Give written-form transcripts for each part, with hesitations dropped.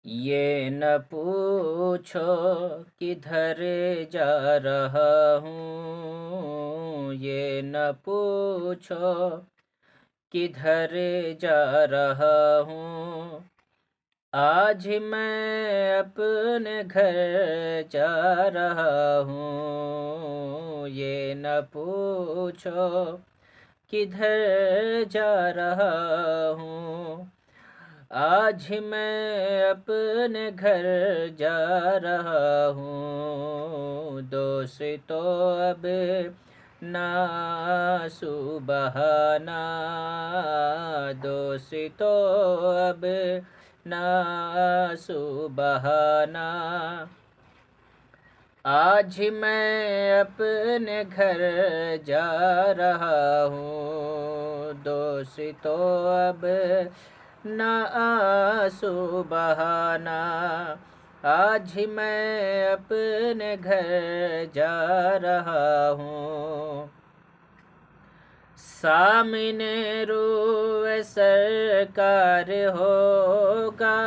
ये न पूछो किधर जा रहा हूँ, ये न पूछो किधर जा रहा हूँ। आज मैं अपने घर जा रहा हूँ। ये न पूछो किधर जा रहा हूँ। आज मैं अपने घर जा रहा हूँ। दोस्तों अब ना सुबहाना, दोस्तों अब ना सुबहाना। आज मैं अपने घर जा रहा हूँ। दोस्तों अब ना आंसू बहाना। आज मैं अपने घर जा रहा हूँ। सामने रोए सरकार होगा,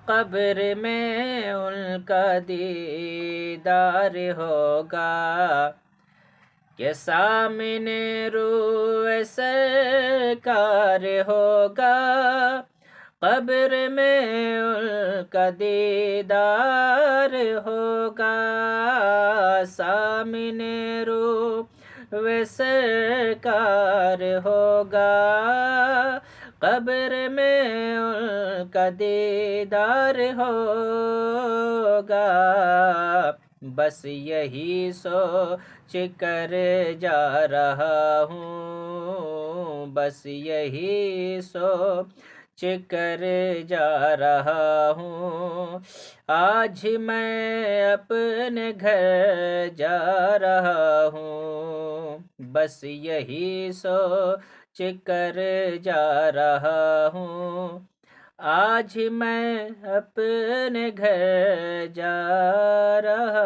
कब्र में उनका दीदार होगा। के सामने रोए सरकार होगा, कब्र में उनका दीदार होगा। सामने रोए सरकार होगा, कब्र में उनका दीदार होगा। बस यही सोच कर जा रहा हूँ, बस यही सोच कर जा रहा हूँ। आज मैं अपने घर जा रहा हूँ, बस यही सोच कर जा रहा हूँ। आज मैं अपने घर जा रहा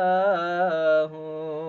हूँ।